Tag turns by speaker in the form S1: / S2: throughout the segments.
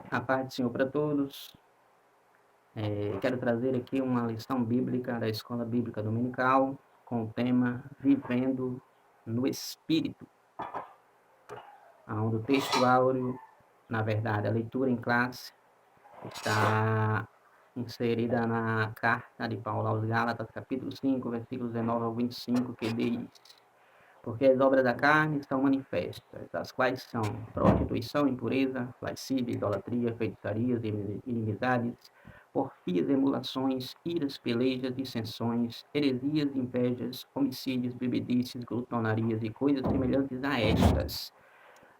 S1: A paz do Senhor para todos. Quero trazer aqui uma lição bíblica da Escola Bíblica Dominical com o tema Vivendo no Espírito, onde o texto áureo, na verdade, a leitura em classe, está inserida na carta de Paulo aos Gálatas, capítulo 5, versículos 19 ao 25, que diz: Porque as obras da carne são manifestas, as quais são prostituição, impureza, lascívia, idolatria, feitiçarias, inimizades, porfias, emulações, iras, pelejas, dissensões, heresias, invejas, homicídios, bebedices, glutonarias e coisas semelhantes a estas,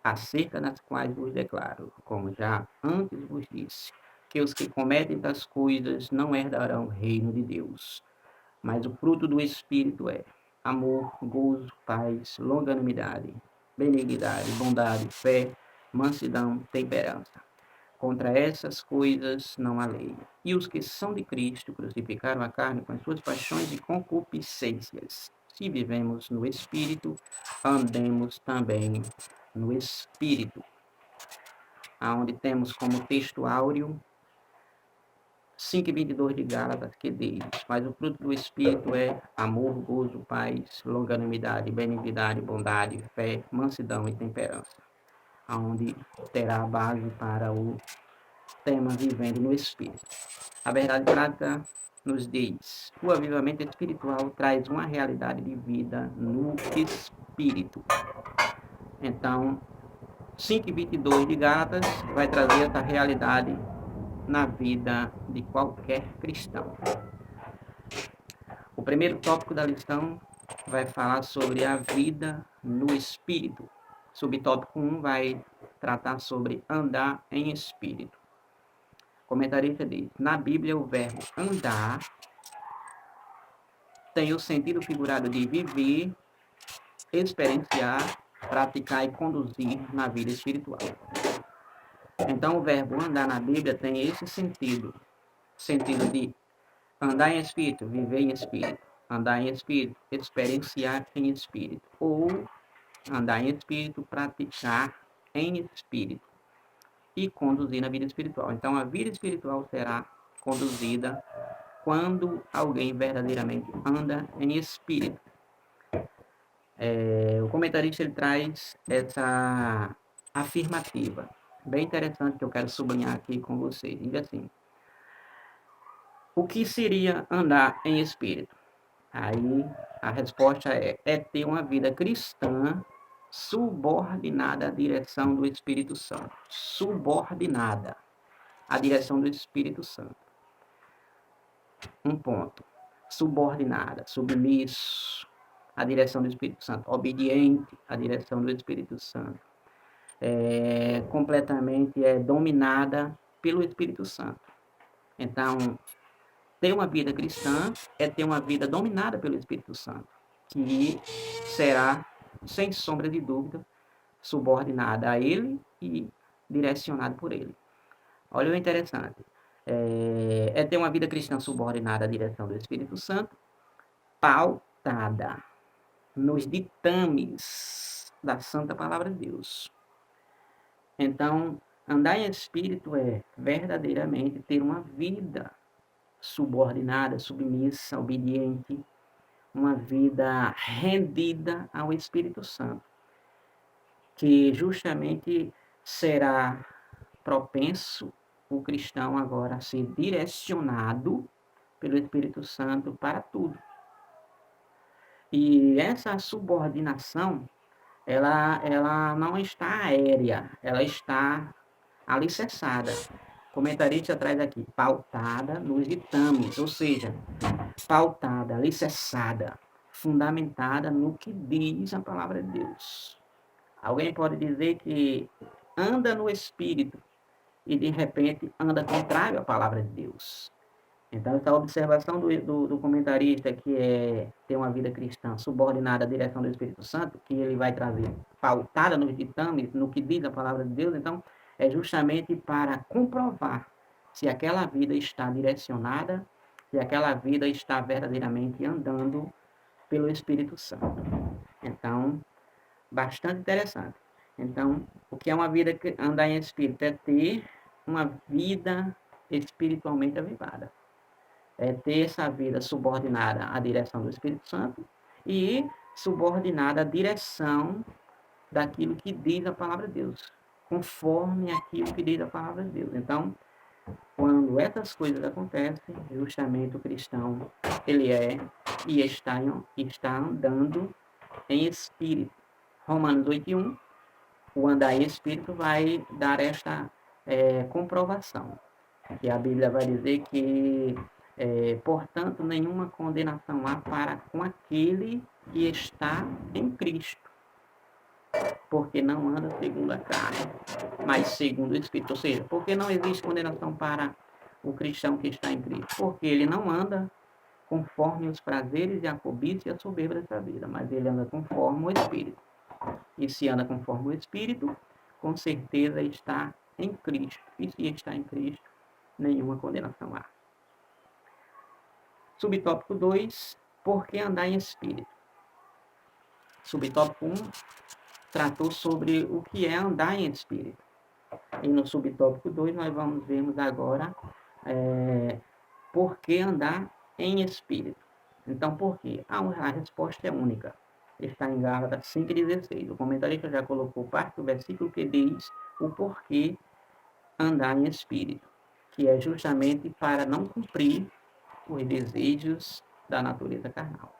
S1: acerca das quais vos declaro, como já antes vos disse, que os que cometem tais coisas não herdarão o reino de Deus. Mas o fruto do Espírito é amor, gozo, paz, longanimidade, benignidade, bondade, fé, mansidão, temperança. Contra essas coisas não há lei. E os que são de Cristo crucificaram a carne com as suas paixões e concupiscências. Se vivemos no Espírito, andemos também no Espírito. Onde temos como texto áureo 5:22 de Gálatas, que diz: Mas o fruto do Espírito é amor, gozo, paz, longanimidade, benignidade, bondade, fé, mansidão e temperança, onde terá a base para o tema Vivendo no Espírito. A verdade prática nos diz: o avivamento espiritual traz uma realidade de vida no Espírito. Então, 5:22 de Gálatas vai trazer essa realidade na vida de qualquer cristão. O primeiro tópico da lição vai falar sobre a vida no Espírito. Subtópico 1 vai tratar sobre andar em Espírito. O comentarista diz: na Bíblia, o verbo andar tem o sentido figurado de viver, experienciar, praticar e conduzir na vida espiritual. Então, o verbo andar na Bíblia tem esse sentido de andar em Espírito, viver em Espírito. Andar em Espírito, experienciar em Espírito. Ou andar em Espírito, praticar em Espírito. E conduzir na vida espiritual. Então, a vida espiritual será conduzida quando alguém verdadeiramente anda em Espírito. O comentarista ele traz essa afirmativa, bem interessante, que eu quero sublinhar aqui com vocês. Diz assim: o que seria andar em Espírito? Aí a resposta é ter uma vida cristã subordinada à direção do Espírito Santo. Subordinada à direção do Espírito Santo. Um ponto. Subordinada, submisso à direção do Espírito Santo. Obediente à direção do Espírito Santo. Completamente dominada pelo Espírito Santo. Então, ter uma vida cristã é ter uma vida dominada pelo Espírito Santo, que será, sem sombra de dúvida, subordinada a Ele e direcionada por Ele. Olha o interessante. Ter uma vida cristã subordinada à direção do Espírito Santo, pautada nos ditames da Santa Palavra de Deus. Então, andar em Espírito é verdadeiramente ter uma vida subordinada, submissa, obediente, uma vida rendida ao Espírito Santo, que justamente será propenso o cristão agora a ser direcionado pelo Espírito Santo para tudo. E essa subordinação, ela não está aérea, ela está alicerçada. O comentarista traz aqui, pautada nos ditames, ou seja, pautada, alicerçada, fundamentada no que diz a palavra de Deus. Alguém pode dizer que anda no Espírito e de repente anda contrário à palavra de Deus. Então, essa observação do comentarista, que é ter uma vida cristã subordinada à direção do Espírito Santo, que ele vai trazer pautada nos ditames, no que diz a palavra de Deus, então, é justamente para comprovar se aquela vida está direcionada, se aquela vida está verdadeiramente andando pelo Espírito Santo. Então, bastante interessante. Então, o que é uma vida que andar em Espírito? É ter uma vida espiritualmente avivada. É ter essa vida subordinada à direção do Espírito Santo e subordinada à direção daquilo que diz a palavra de Deus, conforme aquilo que diz a palavra de Deus. Então, quando essas coisas acontecem, justamente o cristão, ele e está andando em espírito. Romanos 8:1, o andar em espírito vai dar esta comprovação, que a Bíblia vai dizer que, portanto, nenhuma condenação há para com aquele que está em Cristo, porque não anda segundo a carne, mas segundo o Espírito. Ou seja, porque não existe condenação para o cristão que está em Cristo? Porque ele não anda conforme os prazeres e a cobiça e a soberba dessa vida, mas ele anda conforme o Espírito. E se anda conforme o Espírito, com certeza está em Cristo. E se está em Cristo, nenhuma condenação há. Subtópico 2, por que andar em Espírito? Subtópico 1, tratou sobre o que é andar em Espírito. E no subtópico 2, nós vamos vermos agora por que andar em Espírito. Então, por quê? A resposta é única. Está em Gálatas 5:16. O comentarista já colocou parte do versículo que diz o porquê andar em Espírito, que é justamente para não cumprir os desejos da natureza carnal,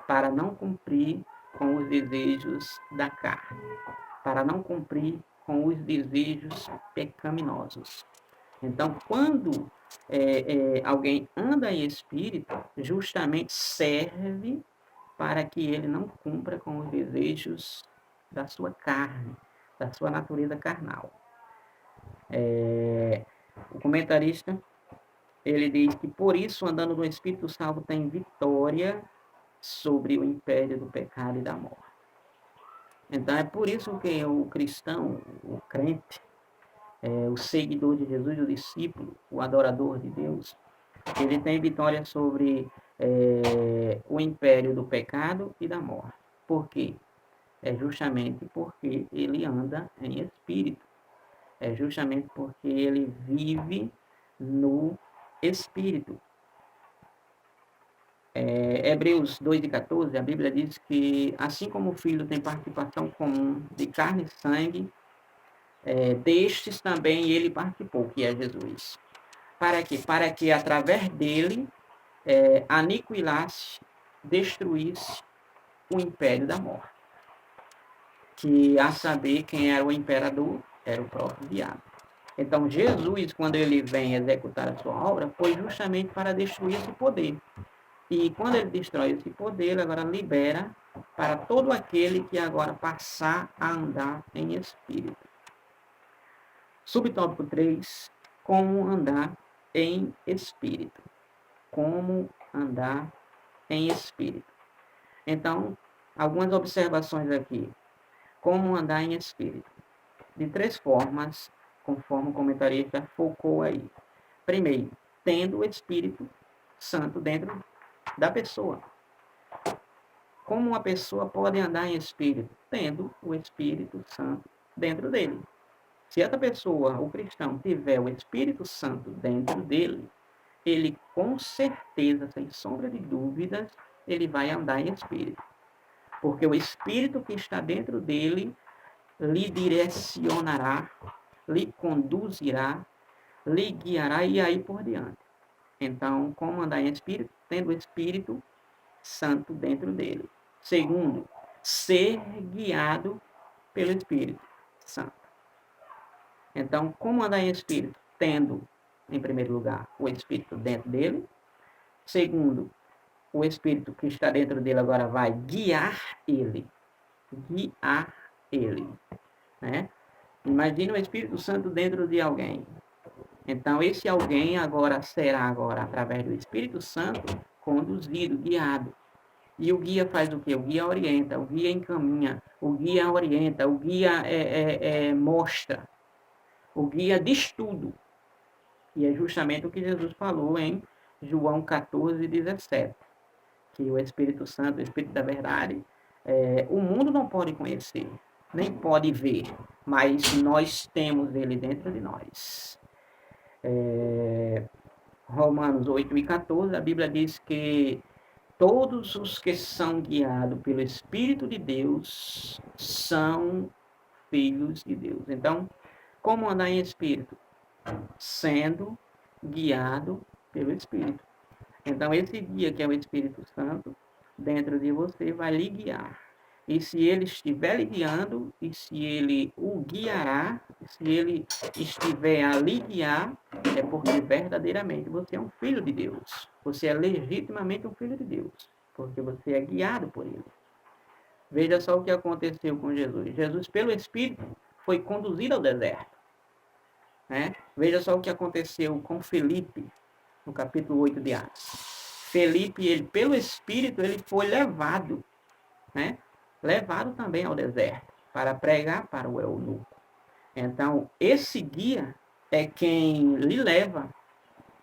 S1: para não cumprir com os desejos da carne, para não cumprir com os desejos pecaminosos. Então, quando alguém anda em espírito, justamente serve para que ele não cumpra com os desejos da sua carne, da sua natureza carnal. O comentarista, ele diz que por isso, andando no Espírito, o salvo tem vitória sobre o império do pecado e da morte. Então, é por isso que o cristão, o crente, o seguidor de Jesus, o discípulo, o adorador de Deus, ele tem vitória sobre o império do pecado e da morte. Por quê? É justamente porque ele anda em espírito. É justamente porque ele vive no espírito. Hebreus 2:14, a Bíblia diz que assim como o Filho tem participação comum de carne e sangue, destes também ele participou, que é Jesus. Para quê? Para que através dele aniquilasse, destruísse o império da morte. Que, a saber, quem era o imperador, era o próprio diabo. Então, Jesus, quando ele vem executar a sua obra, foi justamente para destruir esse poder. E quando ele destrói esse poder, ele agora libera para todo aquele que agora passar a andar em espírito. Subtópico 3, como andar em espírito. Como andar em espírito. Então, algumas observações aqui. Como andar em espírito? De 3 formas, conforme o comentarista focou aí. Primeiro, tendo o Espírito Santo dentro da pessoa. Como uma pessoa pode andar em espírito? Tendo o Espírito Santo dentro dele. Se essa pessoa, o cristão, tiver o Espírito Santo dentro dele, ele com certeza, sem sombra de dúvidas, ele vai andar em espírito. Porque o Espírito que está dentro dele lhe direcionará, lhe conduzirá, lhe guiará e aí por diante. Então, como andar em espírito? Tendo o Espírito Santo dentro dele. Segundo, ser guiado pelo Espírito Santo. Então, como andar em espírito? Tendo, em primeiro lugar, o Espírito dentro dele. Segundo, o Espírito que está dentro dele agora vai guiar ele. Guiar ele. Né? Imagina o Espírito Santo dentro de alguém. Então, esse alguém agora será, através do Espírito Santo, conduzido, guiado. E o guia faz o quê? O guia orienta, o guia encaminha, o guia orienta, o guia mostra, o guia diz tudo. E é justamente o que Jesus falou em João 14:17. Que o Espírito Santo, o Espírito da verdade, o mundo não pode conhecer, nem pode ver, mas nós temos ele dentro de nós. Romanos 8:14, a Bíblia diz que todos os que são guiados pelo Espírito de Deus são filhos de Deus. Então, como andar em Espírito? Sendo guiado pelo Espírito. Então, esse guia que é o Espírito Santo, dentro de você, vai lhe guiar. E se ele estiver lhe guiando, e se ele o guiará, se ele estiver a lhe guiar, é porque verdadeiramente você é um filho de Deus. Você é legitimamente um filho de Deus, porque você é guiado por ele. Veja só o que aconteceu com Jesus. Jesus, pelo Espírito, foi conduzido ao deserto. Né? Veja só o que aconteceu com Felipe, no capítulo 8 de Atos. Felipe, ele, pelo Espírito, ele foi levado, né? Levado também ao deserto, para pregar para o eunuco. Então, esse guia é quem lhe leva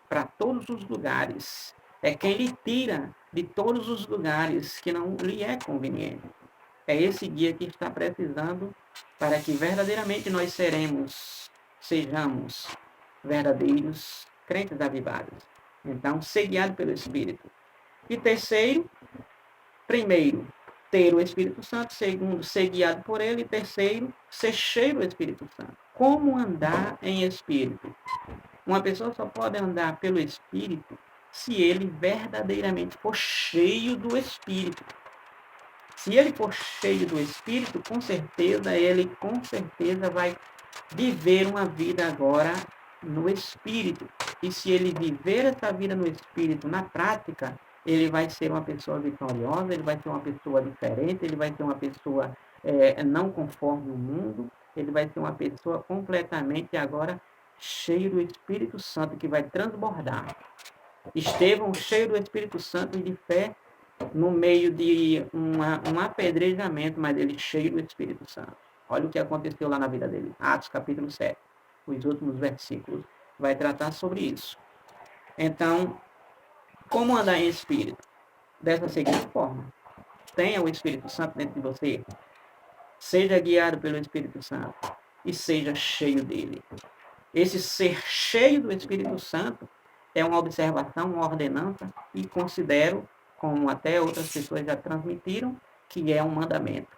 S1: para todos os lugares, é quem lhe tira de todos os lugares que não lhe é conveniente. É esse guia que está precisando para que verdadeiramente nós sejamos verdadeiros crentes avivados. Então, ser guiado pelo Espírito. E terceiro, primeiro, ter o Espírito Santo. Segundo, ser guiado por ele. E terceiro, ser cheio do Espírito Santo. Como andar em Espírito? Uma pessoa só pode andar pelo Espírito se ele verdadeiramente for cheio do Espírito. Se ele for cheio do Espírito, ele com certeza vai viver uma vida agora no Espírito. E se ele viver essa vida no Espírito, na prática, ele vai ser uma pessoa vitoriosa, ele vai ser uma pessoa diferente, ele vai ser uma pessoa não conforme o mundo, ele vai ser uma pessoa completamente agora cheio do Espírito Santo, que vai transbordar. Estevão, cheio do Espírito Santo e de fé, no meio de um apedrejamento, mas ele cheio do Espírito Santo. Olha o que aconteceu lá na vida dele. Atos capítulo 7. Os últimos versículos vai tratar sobre isso. Então, como andar em Espírito? Dessa seguinte forma. Tenha o Espírito Santo dentro de você. Seja guiado pelo Espírito Santo. E seja cheio dele. Esse ser cheio do Espírito Santo é uma observação, uma ordenança, e considero, como até outras pessoas já transmitiram, que é um mandamento.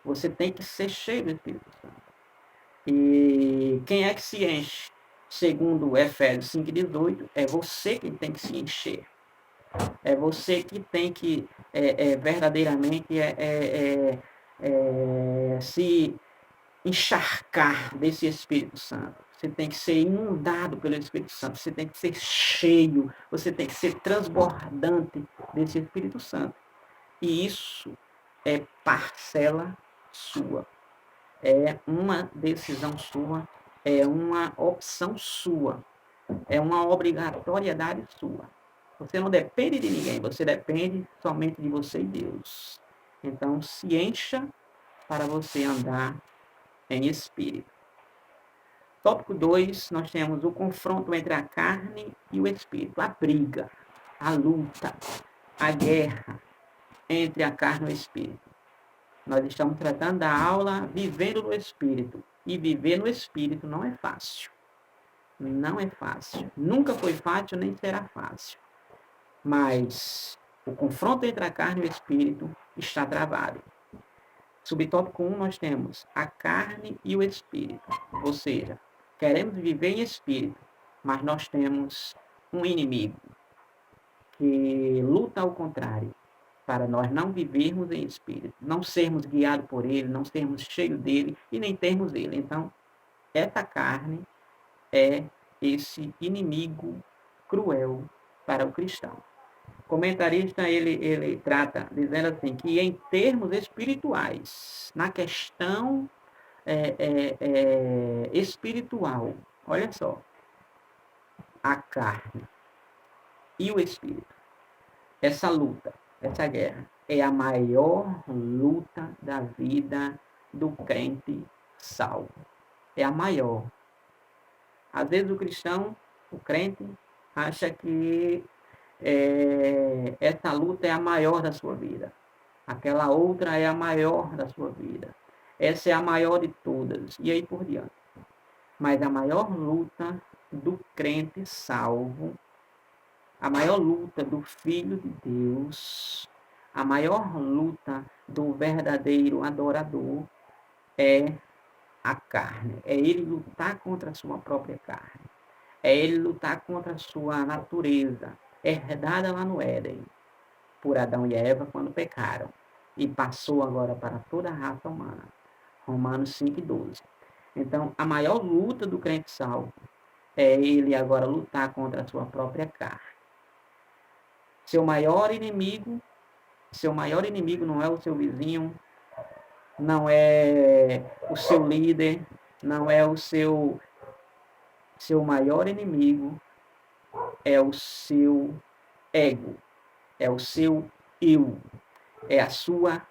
S1: Você tem que ser cheio do Espírito Santo. E quem é que se enche? Segundo Efésios 5:18, é você quem tem que se encher. É você que tem que verdadeiramente se encharcar desse Espírito Santo. Você tem que ser inundado pelo Espírito Santo. Você tem que ser cheio. Você tem que ser transbordante desse Espírito Santo. E isso é parcela sua. É uma decisão sua. É uma opção sua. É uma obrigatoriedade sua. Você não depende de ninguém. Você depende somente de você e Deus. Então, se encha para você andar em espírito. Tópico 2, nós temos o confronto entre a carne e o espírito. A briga, a luta, a guerra entre a carne e o espírito. Nós estamos tratando da aula vivendo no espírito. E viver no espírito não é fácil. Não é fácil. Nunca foi fácil, nem será fácil. Mas o confronto entre a carne e o espírito está travado. Subtópico 1, nós temos a carne e o espírito. Ou seja, queremos viver em espírito, mas nós temos um inimigo que luta ao contrário, para nós não vivermos em espírito, não sermos guiados por ele, não sermos cheios dele e nem termos ele. Então, essa carne é esse inimigo cruel para o cristão. O comentarista ele trata dizendo assim que em termos espirituais, na questão espiritual, olha só, a carne e o espírito, essa luta, essa guerra é a maior luta da vida do crente salvo. É a maior. Às vezes o cristão, o crente, acha que essa luta é a maior da sua vida. Aquela outra é a maior da sua vida. Essa é a maior de todas, e aí por diante. Mas a maior luta do crente salvo, a maior luta do Filho de Deus, a maior luta do verdadeiro adorador é a carne. É ele lutar contra a sua própria carne. É ele lutar contra a sua natureza, herdada lá no Éden, por Adão e Eva quando pecaram. E passou agora para toda a raça humana. Romanos 5:12. Então, a maior luta do crente salvo é ele agora lutar contra a sua própria carne. Seu maior inimigo não é o seu vizinho, não é o seu líder, não é o seu maior inimigo é o seu ego, é o seu eu, é a sua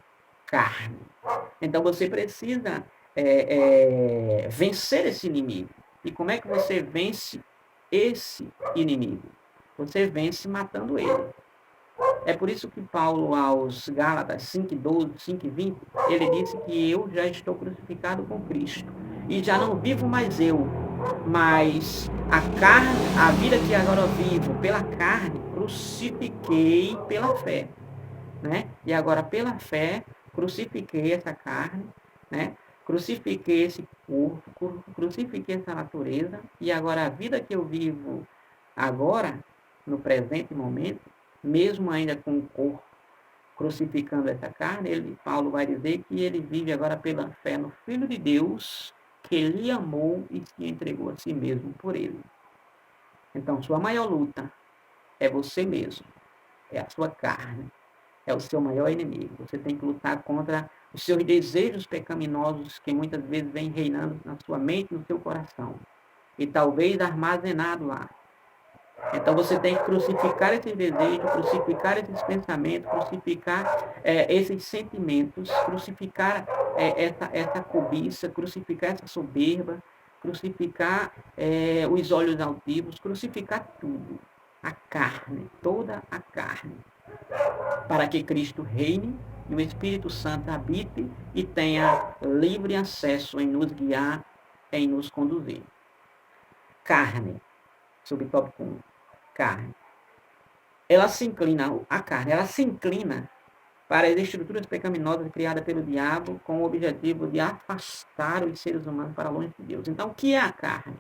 S1: carne. Então você precisa vencer esse inimigo. E como é que você vence esse inimigo? Você vence matando ele. É por isso que Paulo, aos Gálatas 5:12, 5:20, ele disse que eu já estou crucificado com Cristo. E já não vivo mais eu, mas a carne, a vida que agora vivo pela carne, crucifiquei pela fé. Né? E agora, pela fé, crucifiquei essa carne, né? Crucifiquei esse corpo, crucifiquei essa natureza, e agora a vida que eu vivo agora, no presente momento, mesmo ainda com o corpo crucificando essa carne, Paulo vai dizer que ele vive agora pela fé no Filho de Deus, que ele amou e se entregou a si mesmo por ele. Então, sua maior luta é você mesmo, é a sua carne, é o seu maior inimigo. Você tem que lutar contra os seus desejos pecaminosos que muitas vezes vêm reinando na sua mente e no seu coração. E talvez armazenado lá. Então você tem que crucificar esses desejos, crucificar esses pensamentos, crucificar esses sentimentos, crucificar essa cobiça, crucificar essa soberba, crucificar os olhos altivos, crucificar tudo. A carne, toda a carne. Para que Cristo reine e o Espírito Santo habite e tenha livre acesso em nos guiar, em nos conduzir. Carne, subtópico 1. Carne. A carne, ela se inclina para as estruturas pecaminosas criadas pelo diabo com o objetivo de afastar os seres humanos para longe de Deus. Então, o que é a carne?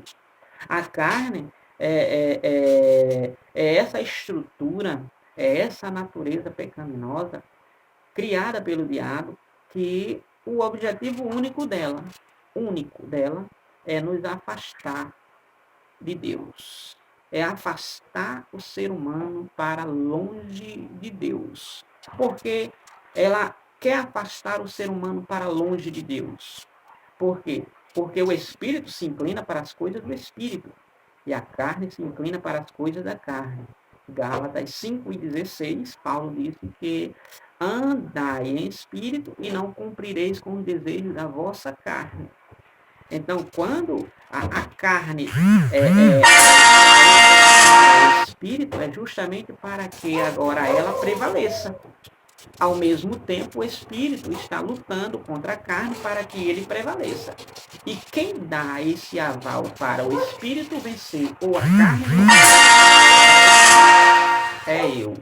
S1: A carne é essa estrutura, é essa natureza pecaminosa criada pelo diabo, que o objetivo único dela é nos afastar de Deus. É afastar o ser humano para longe de Deus. Porque ela quer afastar o ser humano para longe de Deus. Por quê? Porque o espírito se inclina para as coisas do espírito e a carne se inclina para as coisas da carne. Gálatas 5:16, Paulo disse que andai em espírito e não cumprireis com o desejo da vossa carne. Então, quando a carne o espírito, é justamente para que agora ela prevaleça. Ao mesmo tempo, o espírito está lutando contra a carne para que ele prevaleça. E quem dá esse aval para o espírito vencer ou a carne é eu.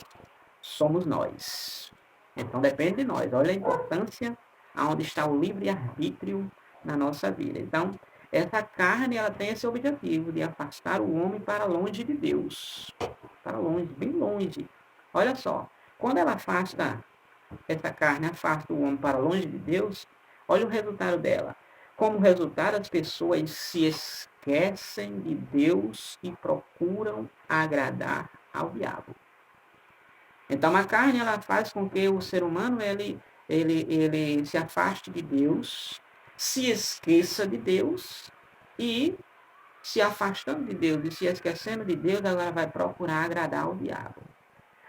S1: Somos nós. Então depende de nós. Olha a importância aonde está o livre-arbítrio na nossa vida. Então, essa carne, ela tem esse objetivo de afastar o homem para longe de Deus. Para longe, bem longe. Olha só, quando ela afasta, essa carne afasta o homem para longe de Deus, olha o resultado dela. Como resultado, as pessoas se esquecem de Deus e procuram agradar ao diabo. Então, a carne, ela faz com que o ser humano, ele se afaste de Deus, se esqueça de Deus e, se afastando de Deus e se esquecendo de Deus, agora vai procurar agradar ao diabo.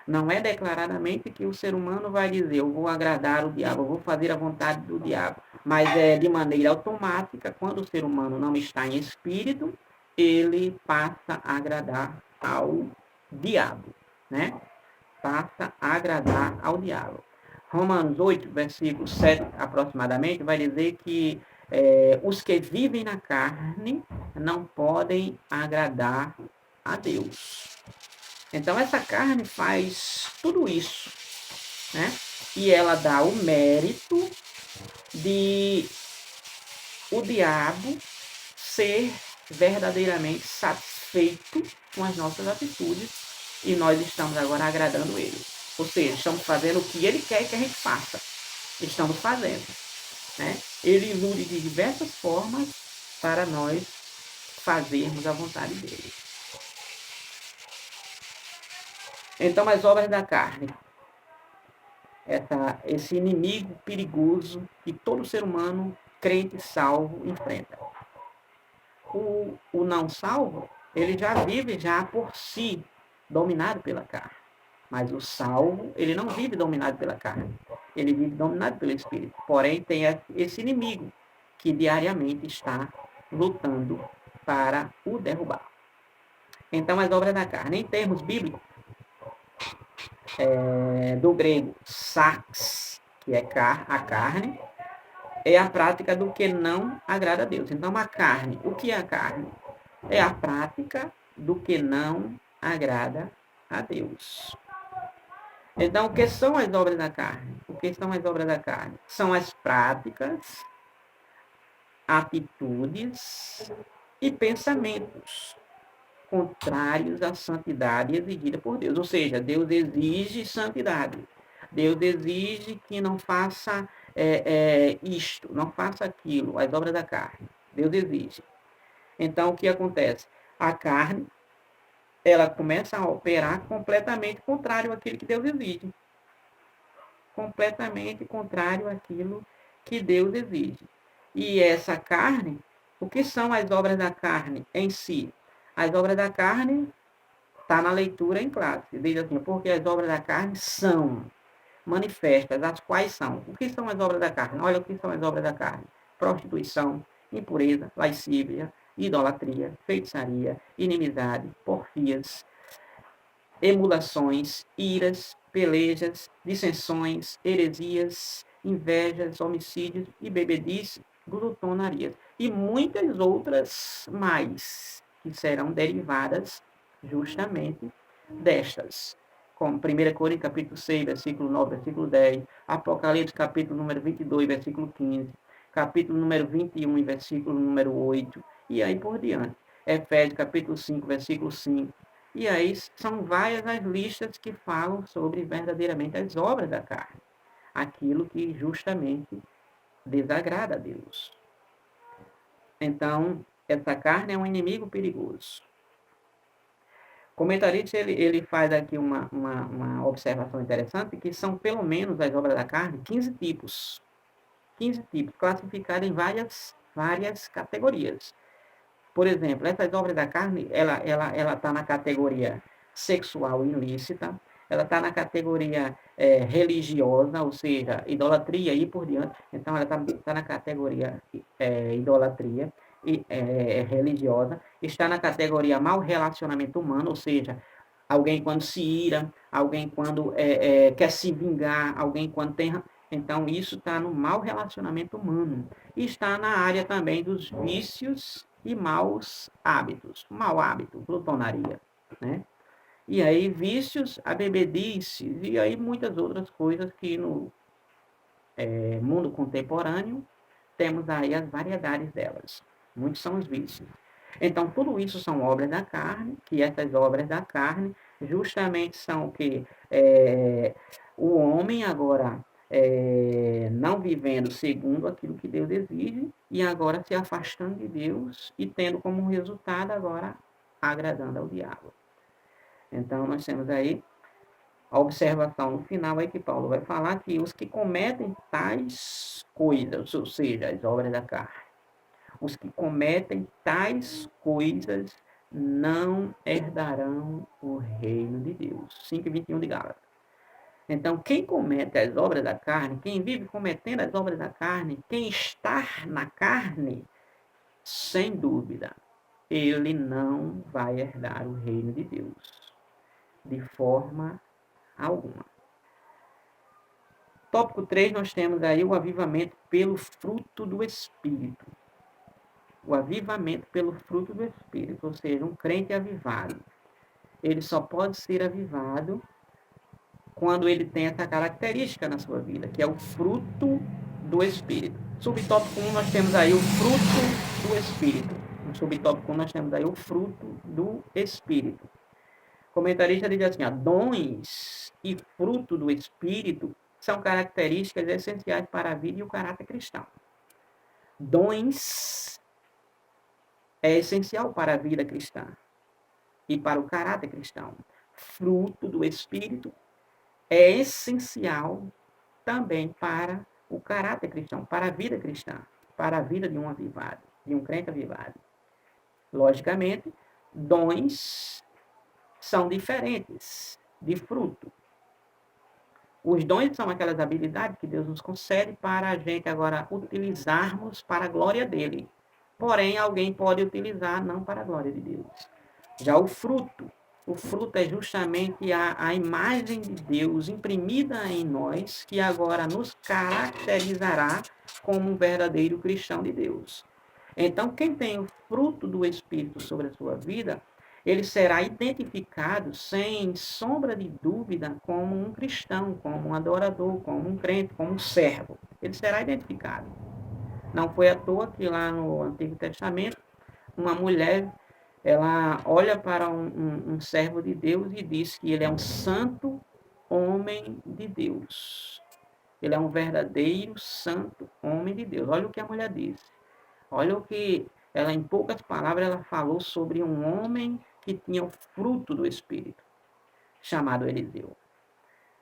S1: Não é declaradamente que o ser humano vai dizer, eu vou agradar o diabo, eu vou fazer a vontade do diabo. Mas é de maneira automática, quando o ser humano não está em espírito, ele passa a agradar ao diabo, né? Passa a agradar ao diabo. Romanos 8, versículo 7 aproximadamente, vai dizer que os que vivem na carne não podem agradar a Deus. Então, essa carne faz tudo isso, né? E ela dá o mérito de o diabo ser verdadeiramente satisfeito com as nossas atitudes e nós estamos agora agradando ele. Ou seja, estamos fazendo o que ele quer que a gente faça. Estamos fazendo. Né? Ele ilude de diversas formas para nós fazermos a vontade dele. Então, as obras da carne, esse inimigo perigoso que todo ser humano, crente e salvo, enfrenta. O não salvo, ele já vive já por si, dominado pela carne. Mas o salvo, ele não vive dominado pela carne. Ele vive dominado pelo Espírito. Porém, tem esse inimigo que diariamente está lutando para o derrubar. Então, as obras da carne, em termos bíblicos, do grego sarx, que é a carne, é a prática do que não agrada a Deus. Então, a carne, o que é a carne? É a prática do que não agrada a Deus. Então, o que são as obras da carne? O que são as obras da carne? São as práticas, atitudes e pensamentos contrários à santidade exigida por Deus. Ou seja, Deus exige santidade. Deus exige que não faça isto, não faça aquilo, as obras da carne. Deus exige. Então, o que acontece? A carne, ela começa a operar completamente contrário àquilo que Deus exige. Completamente contrário àquilo que Deus exige. E essa carne, o que são as obras da carne em si? As obras da carne está na leitura em classe. Diz assim, porque as obras da carne são manifestas, as quais são. O que são as obras da carne? Olha o que são as obras da carne. Prostituição, impureza, lascívia, idolatria, feitiçaria, inimizade, porfias, emulações, iras, pelejas, dissensões, heresias, invejas, homicídios e bebedice, glutonarias. E muitas outras mais, que serão derivadas justamente destas. Como 1 Coríntios capítulo 6, versículo 9, versículo 10, Apocalipse capítulo número 22, versículo 15, capítulo número 21, versículo número 8, e aí por diante. Efésios capítulo 5, versículo 5. E aí são várias as listas que falam sobre verdadeiramente as obras da carne. Aquilo que justamente desagrada a Deus. Então, essa carne é um inimigo perigoso. O comentarista ele faz aqui uma observação interessante, que são pelo menos as obras da carne 15 tipos. 15 tipos, classificados em várias categorias. Por exemplo, essas obras da carne, ela tá na categoria sexual ilícita, ela está na categoria religiosa, ou seja, idolatria e por diante. Então, ela tá na categoria idolatria e religiosa, está na categoria mau relacionamento humano, ou seja, alguém quando se ira, alguém quando quer se vingar, alguém quando tem... Então, isso está no mau relacionamento humano. E está na área também dos vícios e maus hábitos. Mau hábito, glutonaria, né? E aí, vícios, a bebedice, e aí muitas outras coisas que no mundo contemporâneo temos aí as variedades delas. Muitos são os vícios. Então, tudo isso são obras da carne, que essas obras da carne justamente são o que o homem agora não vivendo segundo aquilo que Deus exige e agora se afastando de Deus e tendo como resultado agora agradando ao diabo. Então, nós temos aí a observação no final aí que Paulo vai falar que os que cometem tais coisas, ou seja, as obras da carne, os que cometem tais coisas não herdarão o reino de Deus. 5:21 de Gálatas. Então, quem comete as obras da carne, quem vive cometendo as obras da carne, quem está na carne, sem dúvida, ele não vai herdar o reino de Deus, de forma alguma. Tópico 3, nós temos aí o avivamento pelo fruto do Espírito. O avivamento pelo fruto do Espírito, ou seja, um crente avivado. Ele só pode ser avivado quando ele tem essa característica na sua vida, que é o fruto do Espírito. Subtópico 1, nós temos aí o fruto do Espírito. No subtópico 1, nós temos aí o fruto do Espírito. O comentarista diz assim, dons e fruto do Espírito são características essenciais para a vida e o caráter cristão. Dons é essencial para a vida cristã e para o caráter cristão. Fruto do Espírito é essencial também para o caráter cristão, para a vida cristã, para a vida de um avivado, de um crente avivado. Logicamente, dons são diferentes de fruto. Os dons são aquelas habilidades que Deus nos concede para a gente agora utilizarmos para a glória dele. Porém, alguém pode utilizar não para a glória de Deus. Já o fruto é justamente a imagem de Deus imprimida em nós, que agora nos caracterizará como um verdadeiro cristão de Deus. Então, quem tem o fruto do Espírito sobre a sua vida, ele será identificado, sem sombra de dúvida, como um cristão, como um adorador, como um crente, como um servo. Ele será identificado. Não foi à toa que lá no Antigo Testamento, uma mulher, ela olha para um servo de Deus e diz que ele é um santo homem de Deus. Ele é um verdadeiro santo homem de Deus. Olha o que a mulher disse. Olha o que ela, em poucas palavras, ela falou sobre um homem que tinha o fruto do Espírito, chamado Eliseu.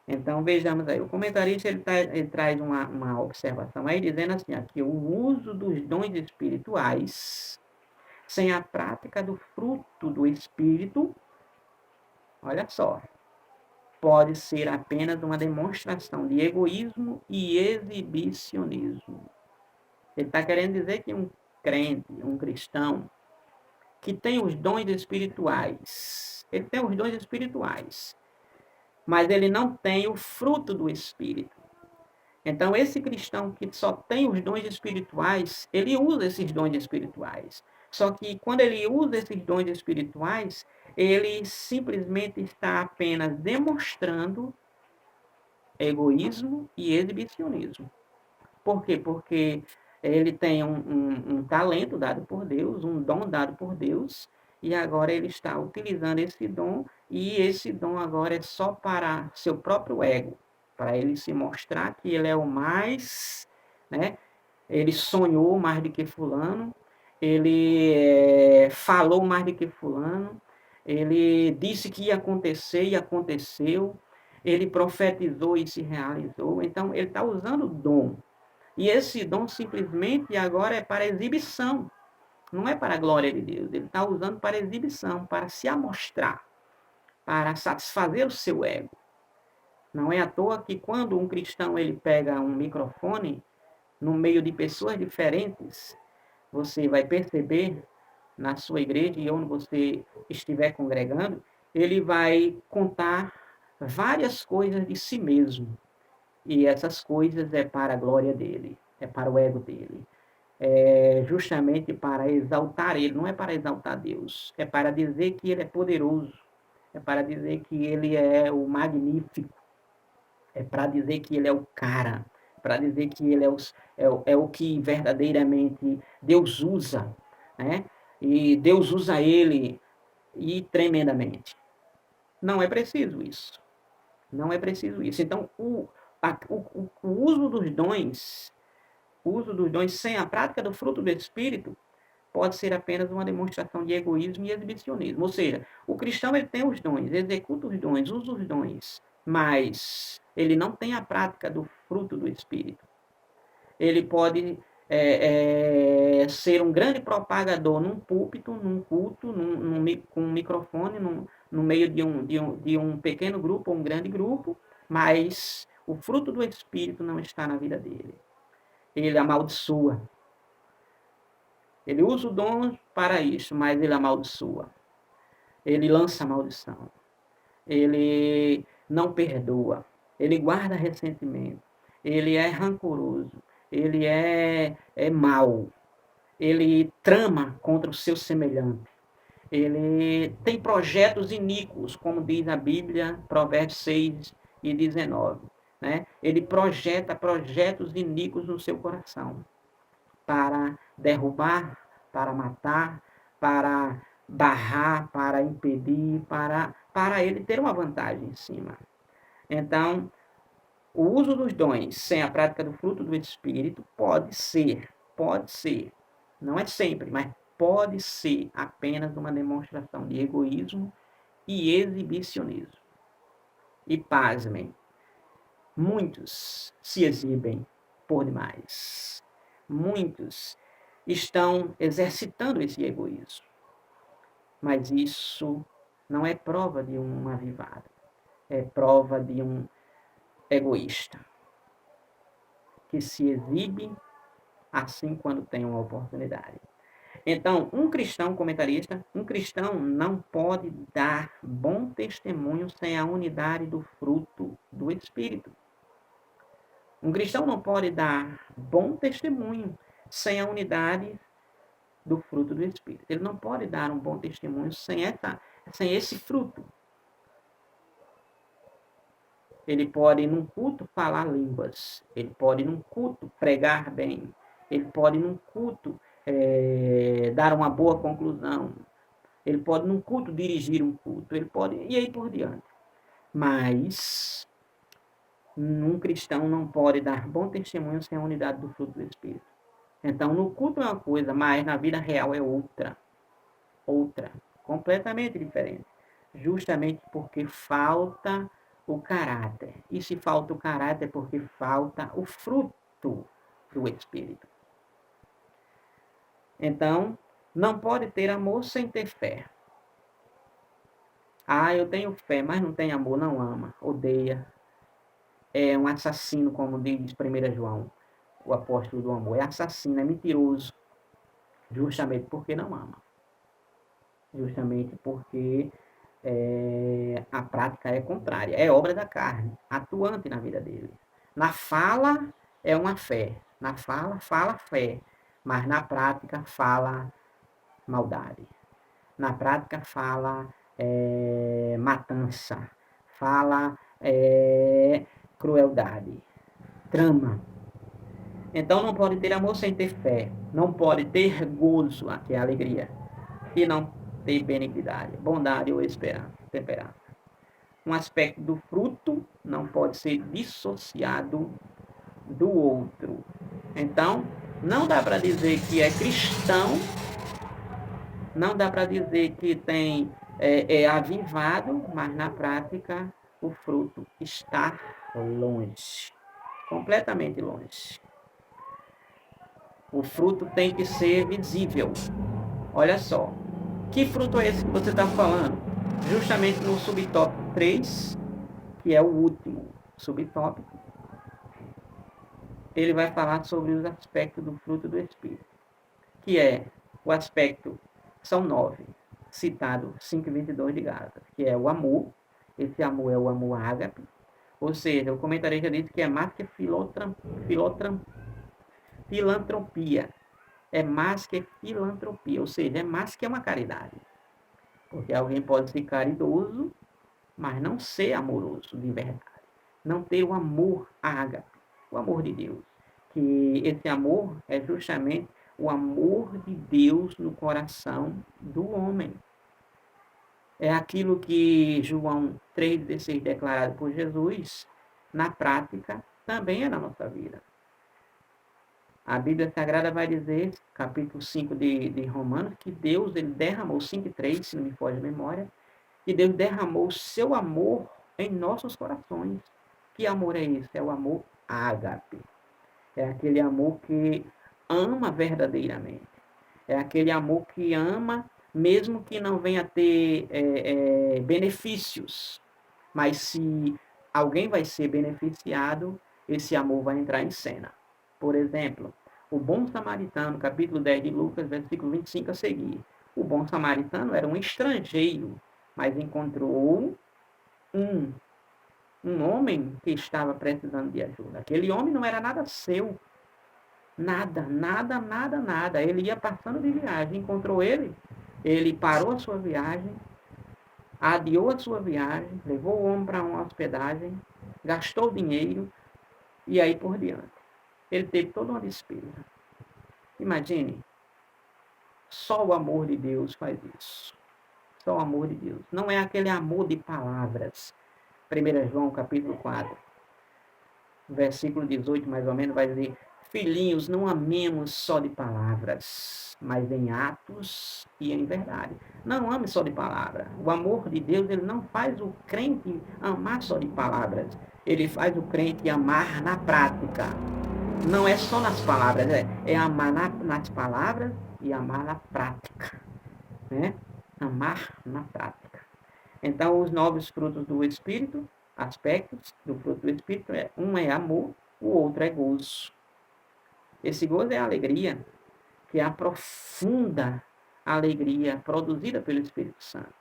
S1: Então, vejamos aí, o comentarista ele traz uma observação aí, dizendo assim, que o uso dos dons espirituais, sem a prática do fruto do Espírito, olha só, pode ser apenas uma demonstração de egoísmo e exibicionismo. Ele está querendo dizer que um crente, um cristão, que tem os dons espirituais, ele tem os dons espirituais, mas ele não tem o fruto do Espírito. Então, esse cristão que só tem os dons espirituais, ele usa esses dons espirituais. Só que quando ele usa esses dons espirituais, ele simplesmente está apenas demonstrando egoísmo e exibicionismo. Por quê? Porque ele tem um talento dado por Deus, um dom dado por Deus, e agora ele está utilizando esse dom, e esse dom agora é só para seu próprio ego, para ele se mostrar que ele é o mais, né? Ele sonhou mais do que fulano, ele falou mais do que fulano, ele disse que ia acontecer e aconteceu, ele profetizou e se realizou. Então, ele está usando o dom. E esse dom simplesmente agora é para exibição, não é para a glória de Deus. Ele está usando para exibição, para se amostrar, para satisfazer o seu ego. Não é à toa que quando um cristão ele pega um microfone no meio de pessoas diferentes, você vai perceber na sua igreja e onde você estiver congregando, ele vai contar várias coisas de si mesmo. E essas coisas é para a glória dele, é para o ego dele. É justamente para exaltar ele, não é para exaltar Deus, é para dizer que ele é poderoso, é para dizer que ele é o magnífico, é para dizer que ele é o cara, para dizer que ele é o que verdadeiramente Deus usa, né? E Deus usa ele e tremendamente. Não é preciso isso. Não é preciso isso. Então, o uso dos dons, sem a prática do fruto do Espírito, pode ser apenas uma demonstração de egoísmo e exibicionismo. Ou seja, o cristão ele tem os dons, executa os dons, usa os dons, mas ele não tem a prática do fruto do Espírito. Ele pode ser um grande propagador num púlpito, num culto, com um microfone, no meio de um pequeno grupo ou um grande grupo, mas o fruto do Espírito não está na vida dele. Ele amaldiçoa. Ele usa o dom para isso, mas ele amaldiçoa. Ele lança maldição. Ele não perdoa. Ele guarda ressentimento. ele é rancoroso, ele é mau, ele trama contra o seu semelhante, ele tem projetos iníquos, como diz a Bíblia, Provérbios 6:19. Né? Ele projeta projetos iníquos no seu coração para derrubar, para matar, para barrar, para impedir, para ele ter uma vantagem em cima. Então, o uso dos dons sem a prática do fruto do Espírito pode ser, não é sempre, mas pode ser apenas uma demonstração de egoísmo e exibicionismo. E pasmem, muitos se exibem por demais. Muitos estão exercitando esse egoísmo. Mas isso não é prova de um avivado. É prova de um egoísta que se exibe assim quando tem uma oportunidade. Então, um cristão, comentarista, um cristão não pode dar bom testemunho sem a unidade do fruto do Espírito. Um cristão não pode dar bom testemunho sem a unidade do fruto do Espírito. Ele não pode dar um bom testemunho sem esse fruto. Ele pode, num culto, falar línguas. Ele pode, num culto, pregar bem. Ele pode, num culto, dar uma boa conclusão. Ele pode, num culto, dirigir um culto. Ele pode, e aí por diante. Mas um cristão não pode dar bom testemunho sem a unidade do fruto do Espírito. Então, no culto é uma coisa, mas na vida real é outra. Outra. Completamente diferente. Justamente porque falta o caráter. E se falta o caráter é porque falta o fruto do Espírito. Então, não pode ter amor sem ter fé. Ah, eu tenho fé, mas não tem amor, não ama, odeia. É um assassino, como diz 1 João, o apóstolo do amor. É assassino, é mentiroso. Justamente porque não ama. Justamente porque a prática é contrária. É obra da carne, atuante na vida dele. Na fala, é uma fé. Na fala, fala fé. Mas na prática, fala maldade. Na prática, fala matança. Fala crueldade. Trama. Então não pode ter amor sem ter fé. Não pode ter gozo, que é a alegria. E não ter benignidade, bondade ou esperança, temperança. Um aspecto do fruto não pode ser dissociado do outro. Então, não dá para dizer que é cristão, não dá para dizer que tem avivado, mas na prática o fruto está longe, completamente longe. O fruto tem que ser visível. Olha só, que fruto é esse que você está falando? Justamente no subtópico 3, que é o último subtópico, ele vai falar sobre os aspectos do fruto do Espírito, que é o aspecto, são 9, citado 5:22 de Gálatas, que é o amor. Esse amor é o amor ágape, ou seja, o comentarista diz que é mais que filantropia, é mais que filantropia, ou seja, é mais que uma caridade. Porque alguém pode ser caridoso, mas não ser amoroso de verdade. Não ter o amor ágape, o amor de Deus. Que esse amor é justamente o amor de Deus no coração do homem. É aquilo que João 3,16 declarado por Jesus, na prática, também é na nossa vida. A Bíblia Sagrada vai dizer, capítulo 5 de Romanos, que Deus ele derramou, 5:3, se não me foge a memória, que Deus derramou o seu amor em nossos corações. Que amor é esse? É o amor ágape. É aquele amor que ama verdadeiramente. É aquele amor que ama, mesmo que não venha ter benefícios. Mas se alguém vai ser beneficiado, esse amor vai entrar em cena. Por exemplo, o bom samaritano, capítulo 10 de Lucas, versículo 25 a seguir. O bom samaritano era um estrangeiro, mas encontrou um um homem que estava precisando de ajuda. Aquele homem não era nada seu. Nada, nada, nada, nada. Ele ia passando de viagem, encontrou ele parou a sua viagem, adiou a sua viagem, levou o homem para uma hospedagem, gastou dinheiro e aí por diante. Ele teve toda uma despesa. Imagine, só o amor de Deus faz isso. Só o amor de Deus. Não é aquele amor de palavras. 1 João capítulo 4, versículo 18 mais ou menos, vai dizer: filhinhos, não amemos só de palavras, mas em atos e em verdade. Não ame só de palavra. O amor de Deus, ele não faz o crente amar só de palavras. Ele faz o crente amar na prática. Não é só nas palavras, é amar nas palavras e amar na prática. Né? Amar na prática. Então, os 9 frutos do Espírito, aspectos do fruto do Espírito, um é amor, o outro é gozo. Esse gozo é a alegria, que é a profunda alegria produzida pelo Espírito Santo.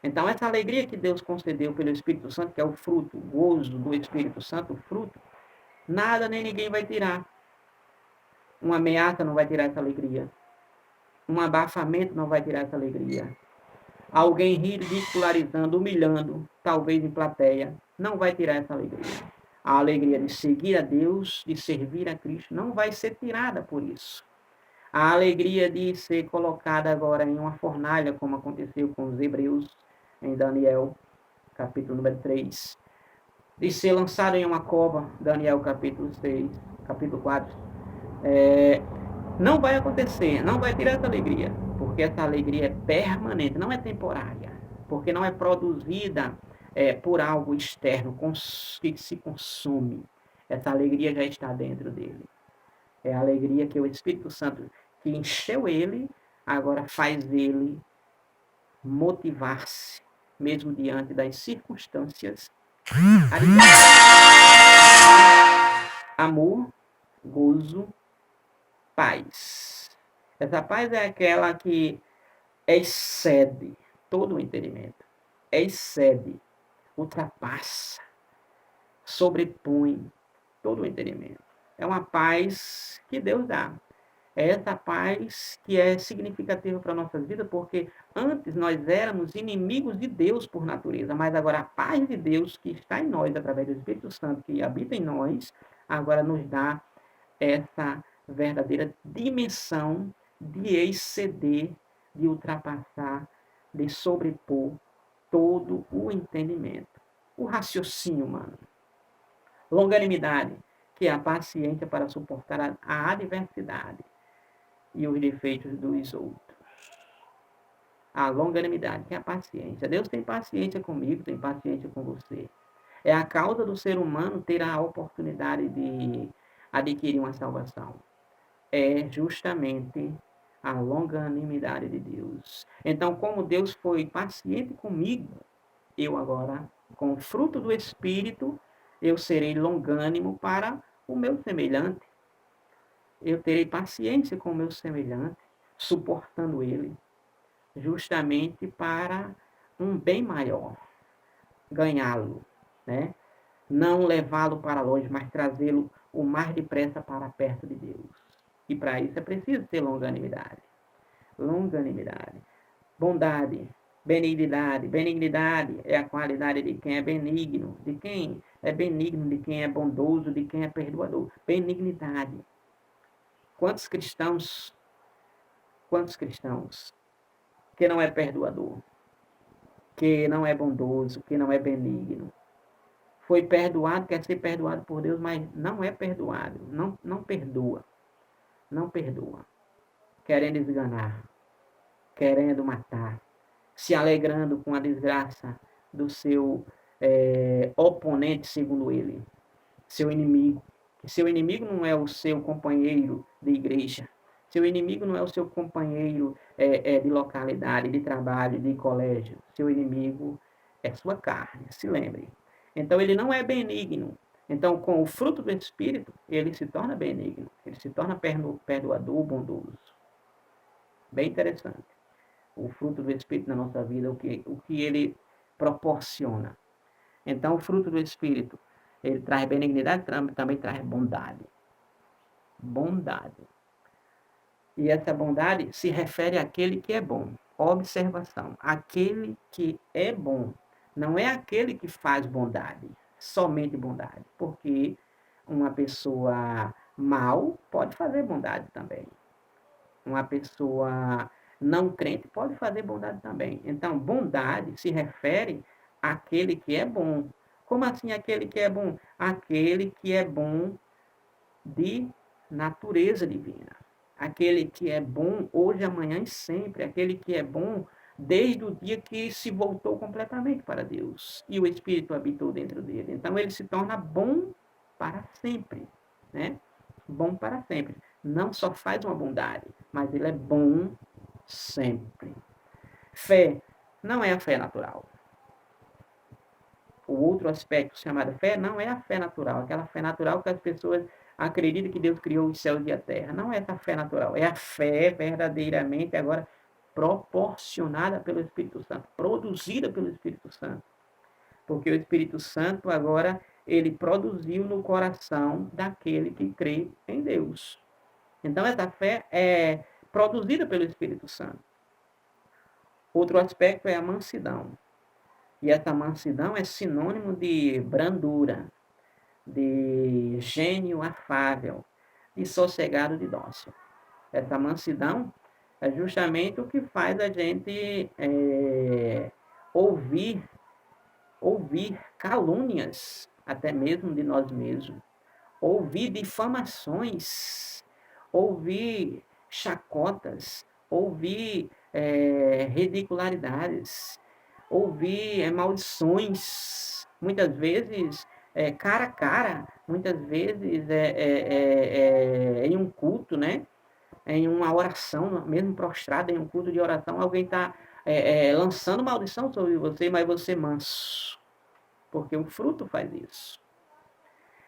S1: Então, essa alegria que Deus concedeu pelo Espírito Santo, que é o fruto, o gozo do Espírito Santo, o fruto, nada nem ninguém vai tirar. Uma ameaça não vai tirar essa alegria. Um abafamento não vai tirar essa alegria. Alguém ridicularizando, humilhando, talvez em plateia, não vai tirar essa alegria. A alegria de seguir a Deus, de servir a Cristo, não vai ser tirada por isso. A alegria de ser colocada agora em uma fornalha, como aconteceu com os hebreus, em Daniel, capítulo número 3. De ser lançado em uma cova, Daniel, capítulo 6, capítulo 4. Não vai acontecer, não vai tirar essa alegria, porque essa alegria é permanente, não é temporária, porque não é produzida por algo externo que se consome. Essa alegria já está dentro dele. É a alegria que o Espírito Santo, que encheu ele, agora faz ele motivar-se, mesmo diante das circunstâncias amor, gozo, paz. Essa paz é aquela que excede todo o entendimento. Excede, ultrapassa, sobrepõe todo o entendimento. É uma paz que Deus dá. É essa paz que é significativa para a nossa vida, porque antes nós éramos inimigos de Deus por natureza, mas agora a paz de Deus que está em nós, através do Espírito Santo que habita em nós, agora nos dá essa verdadeira dimensão de exceder, de ultrapassar, de sobrepor todo o entendimento. O raciocínio humano. Longanimidade, que é a paciência para suportar a adversidade e os defeitos dos outros. A longanimidade, que é a paciência. Deus tem paciência comigo, tem paciência com você. É a causa do ser humano ter a oportunidade de adquirir uma salvação. É justamente a longanimidade de Deus. Então, como Deus foi paciente comigo, eu agora, com o fruto do Espírito, eu serei longânimo para o meu semelhante. Eu terei paciência com o meu semelhante, suportando ele, justamente para um bem maior, ganhá-lo, né? Não levá-lo para longe, mas trazê-lo o mais depressa para perto de Deus. E para isso é preciso ter longanimidade. Longanimidade. Bondade, benignidade. Benignidade é a qualidade de quem é benigno, de quem é benigno, de quem é bondoso, de quem é perdoador. Benignidade. Quantos cristãos que não é perdoador, que não é bondoso, que não é benigno, foi perdoado, quer ser perdoado por Deus, mas não é perdoado, não perdoa, querendo esganar, querendo matar, se alegrando com a desgraça do seu oponente, segundo ele, seu inimigo. Seu inimigo não é o seu companheiro de igreja, seu inimigo não é o seu companheiro de localidade, de trabalho, de colégio. Seu inimigo é sua carne, se lembre. Então, ele não é benigno. Então, com o fruto do Espírito, ele se torna benigno. Ele se torna perdoador, bondoso. Bem interessante. O fruto do Espírito na nossa vida, o que ele proporciona. Então, o fruto do Espírito, ele traz benignidade, também traz bondade. Bondade. E essa bondade se refere àquele que é bom. Observação, aquele que é bom. Não é aquele que faz bondade, somente bondade. Porque uma pessoa mal pode fazer bondade também. Uma pessoa não crente pode fazer bondade também. Então, bondade se refere àquele que é bom. Como assim aquele que é bom? Aquele que é bom de natureza divina. Aquele que é bom hoje, amanhã e sempre. Aquele que é bom desde o dia que se voltou completamente para Deus e o Espírito habitou dentro dele. Então, ele se torna bom para sempre, né? Bom para sempre. Não só faz uma bondade, mas ele é bom sempre. Fé não é a fé natural. O outro aspecto chamado fé não é a fé natural, aquela fé natural que as pessoas acreditam que Deus criou os céus e a terra. Não é essa fé natural, é a fé verdadeiramente agora proporcionada pelo Espírito Santo, produzida pelo Espírito Santo. Porque o Espírito Santo agora ele produziu no coração daquele que crê em Deus. Então essa fé é produzida pelo Espírito Santo. Outro aspecto é a mansidão. E essa mansidão é sinônimo de brandura, de gênio afável, de sossegado, de dócil. Essa mansidão é justamente o que faz a gente ouvir calúnias, até mesmo de nós mesmos, ouvir difamações, ouvir chacotas, ouvir ridicularidades, ouvir maldições, muitas vezes cara a cara, muitas vezes em um culto, né? Em uma oração, mesmo prostrado em um culto de oração, alguém está lançando maldição sobre você, mas você manso, porque o fruto faz isso.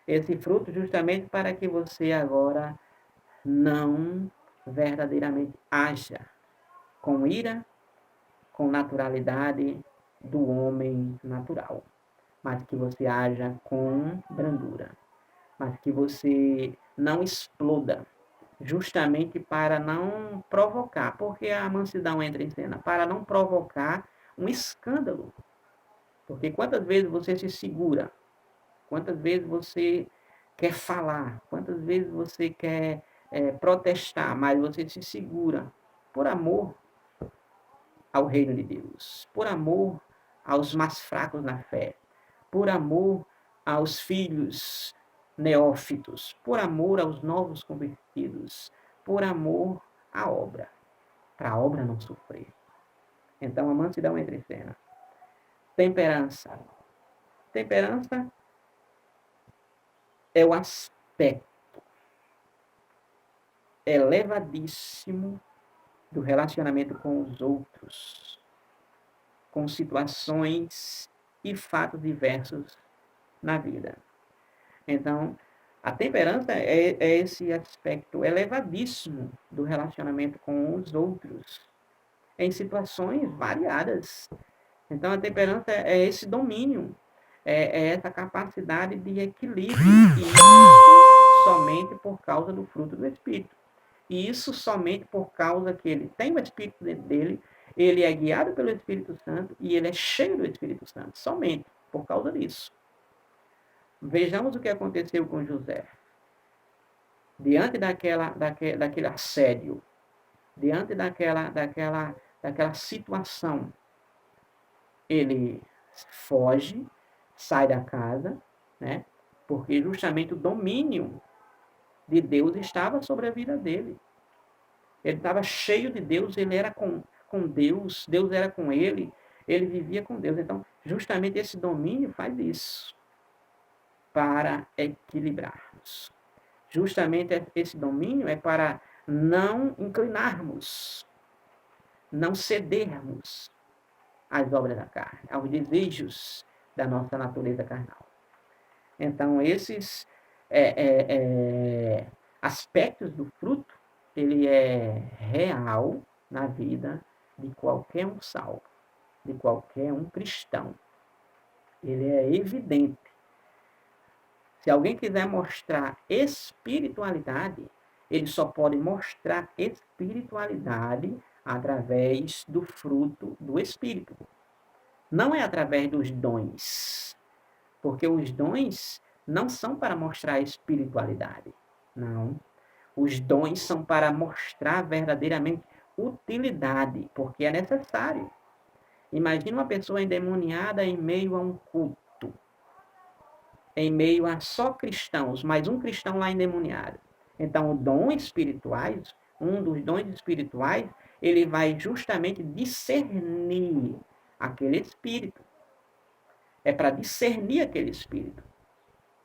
S1: Esse fruto justamente para que você agora não verdadeiramente haja com ira, com naturalidade do homem natural, mas que você haja com brandura, mas que você não exploda, justamente para não provocar, porque a mansidão entra em cena, para não provocar um escândalo. Porque quantas vezes você se segura, quantas vezes você quer falar, quantas vezes você quer protestar, mas você se segura por amor ao reino de Deus, por amor aos mais fracos na fé, por amor aos filhos neófitos, por amor aos novos convertidos, por amor à obra, para a obra não sofrer. Então a mansidão entra em cena. Temperança. Temperança é o aspecto elevadíssimo do relacionamento com os outros, com situações e fatos diversos na vida. Então, a temperança é esse aspecto elevadíssimo do relacionamento com os outros, em situações variadas. Então, a temperança é esse domínio, é essa capacidade de equilíbrio, e isso somente por causa do fruto do Espírito. E isso somente por causa que ele tem o Espírito dentro dele, ele é guiado pelo Espírito Santo e ele é cheio do Espírito Santo, somente por causa disso. Vejamos o que aconteceu com José. Diante daquele assédio, diante daquela situação, ele foge, sai da casa, né? Porque justamente o domínio de Deus estava sobre a vida dele. Ele estava cheio de Deus, ele era com Deus, Deus era com ele vivia com Deus. Então, justamente esse domínio faz isso, para equilibrarmos. Justamente esse domínio é para não inclinarmos, não cedermos às obras da carne, aos desejos da nossa natureza carnal. Então, esses aspectos do fruto, ele é real na vida de qualquer um salvo, de qualquer um cristão. Ele é evidente. Se alguém quiser mostrar espiritualidade, ele só pode mostrar espiritualidade através do fruto do Espírito. Não é através dos dons. Porque os dons não são para mostrar espiritualidade. Não. Os dons são para mostrar verdadeiramente utilidade, porque é necessário. Imagina uma pessoa endemoniada em meio a um culto, em meio a só cristãos, mais um cristão lá endemoniado. Então, o dom espirituais, um dos dons espirituais, ele vai justamente discernir aquele espírito. É para discernir aquele espírito.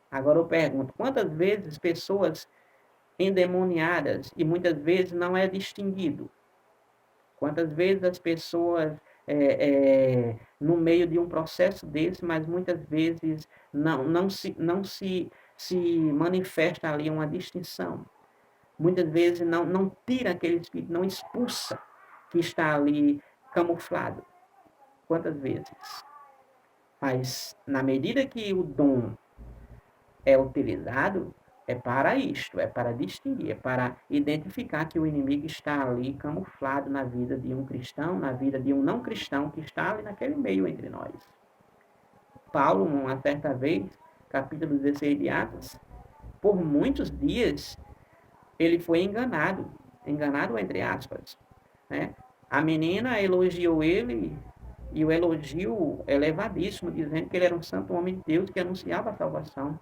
S1: Agora eu pergunto, quantas vezes pessoas endemoniadas e muitas vezes não é distinguido? Quantas vezes as pessoas no meio de um processo desse, mas muitas vezes não se manifesta ali uma distinção. Muitas vezes não tira aquele espírito, não expulsa que está ali camuflado. Quantas vezes? Mas na medida que o dom é utilizado, é para isto, é para distinguir, é para identificar que o inimigo está ali camuflado na vida de um cristão, na vida de um não cristão que está ali naquele meio entre nós. Paulo, uma certa vez, capítulo 16 de Atos, por muitos dias ele foi enganado entre aspas, né? A menina elogiou ele e o elogio elevadíssimo, dizendo que ele era um santo homem de Deus que anunciava a salvação.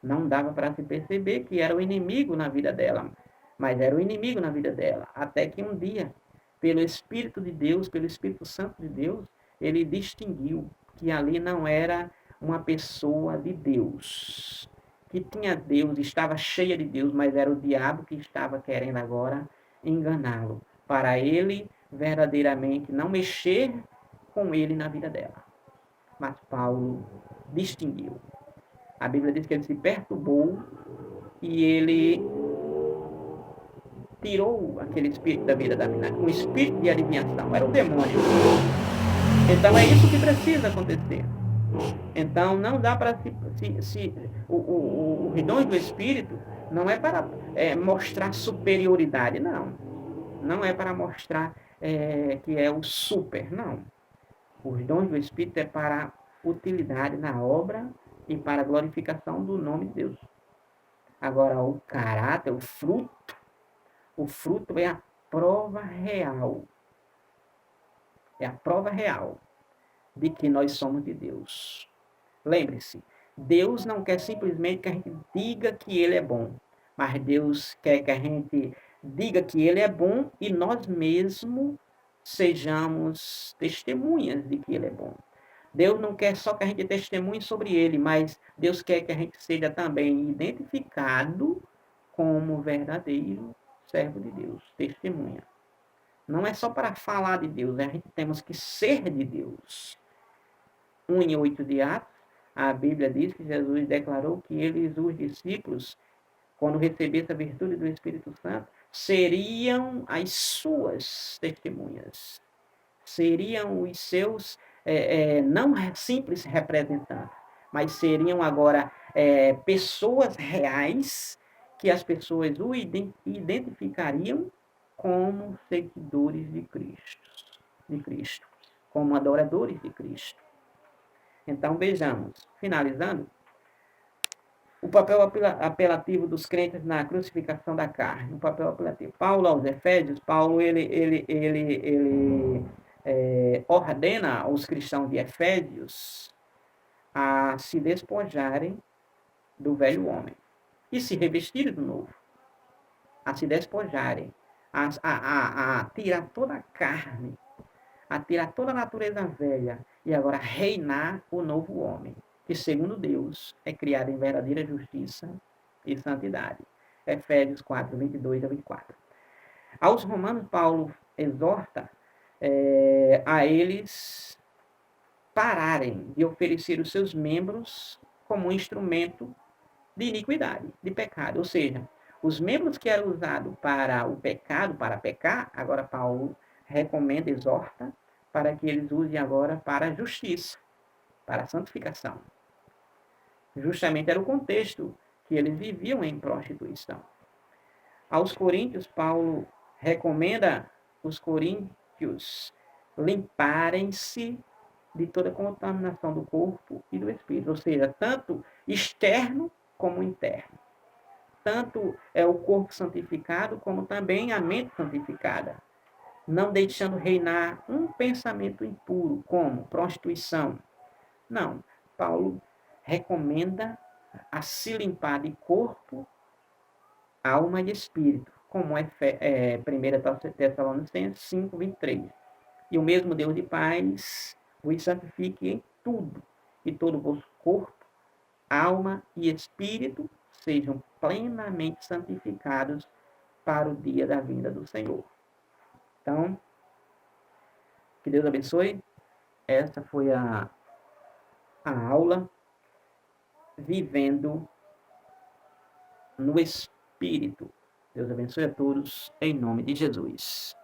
S1: Não dava para se perceber que era o inimigo na vida dela, mas era o inimigo na vida dela. Até que um dia, pelo Espírito de Deus, pelo Espírito Santo de Deus, ele distinguiu que ali não era uma pessoa de Deus, que tinha Deus, estava cheia de Deus, mas era o diabo que estava querendo agora enganá-lo, para ele verdadeiramente não mexer com ele na vida dela. Mas Paulo distinguiu. A Bíblia diz que ele se perturbou e ele tirou aquele espírito da vida da menina, um espírito de adivinhação, era um demônio. Então é isso que precisa acontecer. Então não dá para os dons do espírito não é para mostrar superioridade, não. Não é para mostrar que é o super, não. Os dons do espírito é para utilidade na obra e para a glorificação do nome de Deus. Agora, o caráter, o fruto é a prova real. É a prova real de que nós somos de Deus. Lembre-se, Deus não quer simplesmente que a gente diga que Ele é bom, mas Deus quer que a gente diga que Ele é bom e nós mesmos sejamos testemunhas de que Ele é bom. Deus não quer só que a gente testemunhe sobre Ele, mas Deus quer que a gente seja também identificado como verdadeiro servo de Deus, testemunha. Não é só para falar de Deus, a gente temos que ser de Deus. 1:8 de Atos, a Bíblia diz que Jesus declarou que eles, os discípulos, quando recebessem a virtude do Espírito Santo, seriam as suas testemunhas. Seriam os seus, não simples representantes, mas seriam agora pessoas reais que as pessoas o identificariam como seguidores de Cristo, como adoradores de Cristo. Então, vejamos, finalizando, o papel apelativo dos crentes na crucificação da carne, o papel apelativo. Paulo aos Efésios, Paulo ordena aos cristãos de Efésios a se despojarem do velho homem e se revestirem do novo, a se despojarem, a tirar toda a carne, a tirar toda a natureza velha e agora reinar o novo homem, que segundo Deus é criado em verdadeira justiça e santidade. Efésios 4, 22 a 24. Aos romanos, Paulo exorta a eles pararem de oferecer os seus membros como um instrumento de iniquidade, de pecado. Ou seja, os membros que eram usados para o pecado, para pecar, agora Paulo recomenda, exorta, para que eles usem agora para a justiça. para a santificação. Justamente era o contexto que eles viviam em prostituição. Aos coríntios, Paulo recomenda os coríntios limparem-se de toda contaminação do corpo e do espírito, ou seja, tanto externo como interno. Tanto é o corpo santificado, como também a mente santificada, não deixando reinar um pensamento impuro, como prostituição. Não, Paulo recomenda a se limpar de corpo, alma e espírito, como é 1 Tessalonicenses 5, 23. E o mesmo Deus de paz vos santifique em tudo, e todo o vosso corpo, alma e espírito sejam plenamente santificados para o dia da vinda do Senhor. Então, que Deus abençoe. Essa foi a aula Vivendo no Espírito. Deus abençoe a todos, em nome de Jesus.